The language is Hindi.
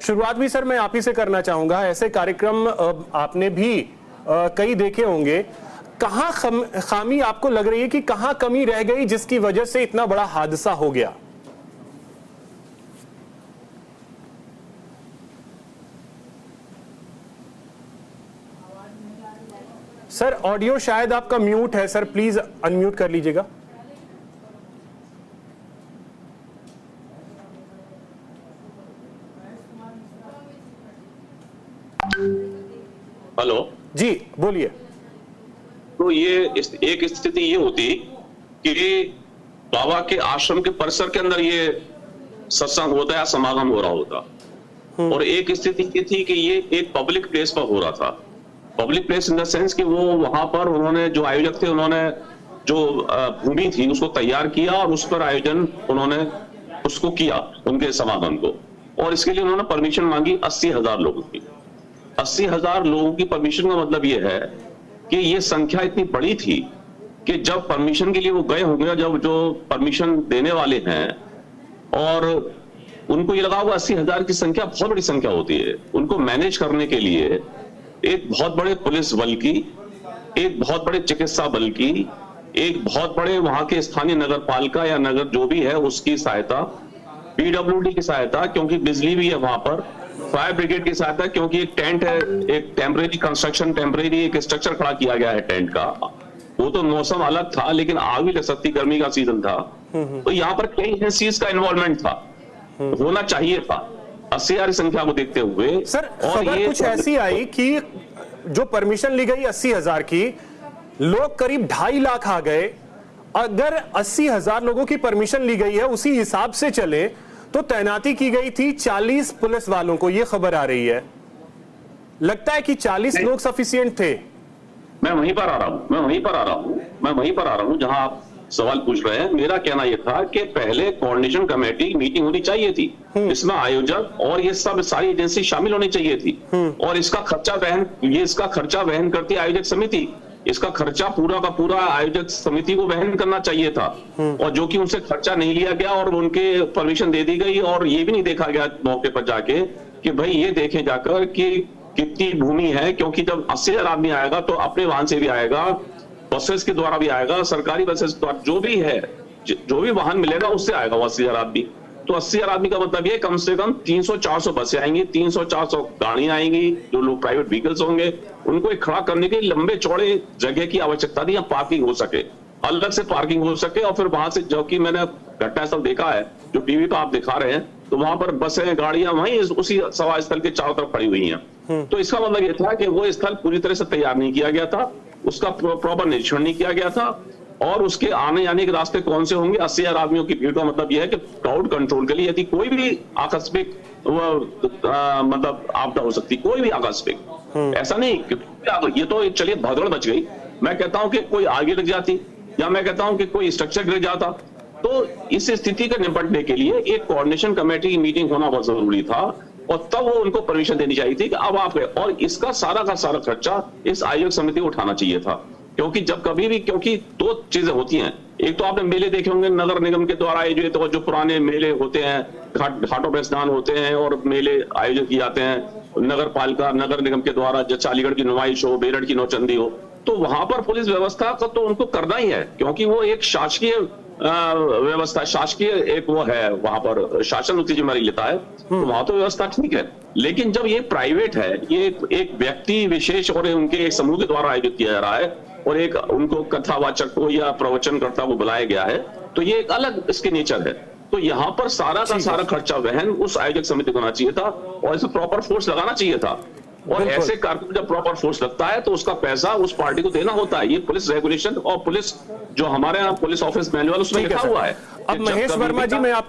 शुरुआत भी सर मैं आप ही से करना चाहूंगा। ऐसे कार्यक्रम आपने भी कई देखे होंगे, कहां खामी आपको लग रही है कि कहां कमी रह गई जिसकी वजह से इतना बड़ा हादसा हो गया? सर ऑडियो शायद आपका म्यूट है सर, प्लीज अनम्यूट कर लीजिएगा। हेलो जी बोलिए। तो ये एक स्थिति ये होती कि बाबा के आश्रम के परिसर के अंदर ये सत्संग होता है, समागम हो रहा होता, और एक स्थिति ये थी कि ये एक पब्लिक प्लेस पर हो रहा था। Public place in the sense कि वो वहां पर उन्होंने जो आयोजक थे उन्होंने जो भूमि थी उसको तैयार किया और उस पर आयोजन उन्होंने उसको किया उनके समागम को, और इसके लिए उन्होंने परमिशन मांगी 80,000 लोगों की। 80,000 लोगों की परमिशन का मतलब ये है कि ये संख्या इतनी बड़ी थी कि जब परमिशन के लिए वो गए होंगे, जब जो परमिशन देने वाले हैं और उनको ये लगा हुआ 80,000 की संख्या बहुत बड़ी संख्या होती है, उनको मैनेज करने के लिए एक बहुत बड़े पुलिस बल की, एक बहुत बड़े चिकित्सा बल की, एक बहुत बड़े वहां के स्थानीय नगर पालिका या नगर जो भी है उसकी सहायता, पीडब्ल्यूडी की सहायता क्योंकि बिजली भी है वहां पर, फायर ब्रिगेड की सहायता क्योंकि एक टेंट है, एक टेम्परेरी कंस्ट्रक्शन, टेम्परेरी एक स्ट्रक्चर खड़ा किया गया है टेंट का। वो तो मौसम अलग था लेकिन आग भी लग सकती, गर्मी का सीजन था, तो यहाँ पर कई एजेंसीज का इन्वॉल्वमेंट था, होना चाहिए था 80,000 संख्या को देखते हुए। सर खबर कुछ ऐसी आई कि जो परमिशन ली गई 80,000 की, लोग करीब 2.5 लाख आ गए। अगर 80,000 लोगों की परमिशन ली गई है, उसी हिसाब से चले तो तैनाती की गई थी 40 पुलिस वालों को, यह खबर आ रही है। लगता है कि 40 लोग सफिशिएंट थे। मैं वहीं पर आ रहा हूं जहां आप सवाल पूछ रहे हैं। मेरा कहना यह था कि पहले कोऑर्डिनेशन कमेटी मीटिंग होनी चाहिए थी, इसमें आयोजक और ये सब सारी एजेंसी शामिल होनी चाहिए थी, और इसका खर्चा वहन करती आयोजक समिति, इसका खर्चा पूरा का पूरा आयोजक समिति को वहन करना चाहिए था, और जो कि उनसे खर्चा नहीं लिया गया और उनके परमिशन दे दी गई, और ये भी नहीं देखा गया मौके पर जाके कि भाई ये देखें जाकर कि कितनी भूमि है, क्योंकि जब 80,000 आदमी आएगा तो अपने वाहन से भी आएगा, बसेस के द्वारा भी आएगा, सरकारी बसेस द्वारा जो भी है, जो भी वाहन मिलेगा उससे आएगा वो 80,000 आदमी। तो 80,000 आदमी का मतलब ये कम से कम 300-400 बसें आएंगी, 300-400 गाड़ियां आएंगी, जो लोग प्राइवेट व्हीकल्स होंगे उनको एक खड़ा करने के लंबे चौड़े जगह की आवश्यकता थी, यहाँ पार्किंग हो सके, अलग से पार्किंग हो सके, और फिर वहां से जो कि मैंने घटना स्थल देखा है जो टीवी पर आप दिखा रहे हैं, तो वहां पर बसें गाड़ियां वहीं उसी सभा स्थल के चारों तरफ खड़ी हुई हैं। तो इसका मतलब यह था कि वो स्थल पूरी तरह से तैयार नहीं किया गया था, उसका प्रॉपर निरीक्षण नहीं किया गया था, और उसके आने जाने के रास्ते कौन से होंगे। 80,000 आदमियों की भीड़ का मतलब यह है कि क्राउड कंट्रोल के लिए यदि कोई भी आकस्मिक मतलब आपदा हो सकती, कोई भी आकस्मिक, ऐसा नहीं ये तो चलिए भगदड़ मच गई, मैं कहता हूं कि कोई आगे लग जाती, या मैं कहता हूं कि कोई स्ट्रक्चर गिर जाता, तो इस स्थिति से निपटने के लिए एक कोऑर्डिनेशन कमेटी की मीटिंग होना बहुत जरूरी था, और तब वो उनको परमिशन देनी चाहिए थी कि अब आप, और इसका सारा का सारा खर्चा इस आयोजक समिति को उठाना चाहिए था। क्योंकि जब कभी भी, क्योंकि 2 चीजें होती हैं, एक तो आपने मेले देखे होंगे नगर निगम के द्वारा आयोजित, तो जो पुराने मेले होते हैं, घाटों पर स्नान होते हैं और मेले आयोजित किए जाते हैं, नगर पालिका नगर निगम के द्वारा, जैसे अलीगढ़ की नुमाइश हो, बेरठ की नौचंदी हो, तो वहां पर पुलिस व्यवस्था का तो उनको करना ही है, क्योंकि वो एक शासकीय व्यवस्था, शासकीय एक वो है, वहां पर शासन उसकी जिम्मेदारी लेता है, तो वहां तो व्यवस्था ठीक है। लेकिन जब ये प्राइवेट है, ये एक व्यक्ति विशेष और उनके एक समूह के द्वारा आयोजित किया जा रहा है, और एक उनको कथावाचक को या प्रवचनकर्ता को बुलाया गया है, तो ये एक अलग इसके नेचर है। तो यहाँ पर सारा का सारा खर्चा वहन उस आयोजक समिति को होना चाहिए था, और इसे प्रॉपर फोर्स लगाना चाहिए था, और ऐसे कार्यक्रम जब प्रॉपर फोर्स लगता है तो उसका पैसा उस पार्टी को देना होता है। ये पुलिस रेगुलेशन और पुलिस जो हमारे यहाँ पुलिस ऑफिस मैनुअल उसमें लिखा हुआ है। अब महेश वर्मा जी, मैं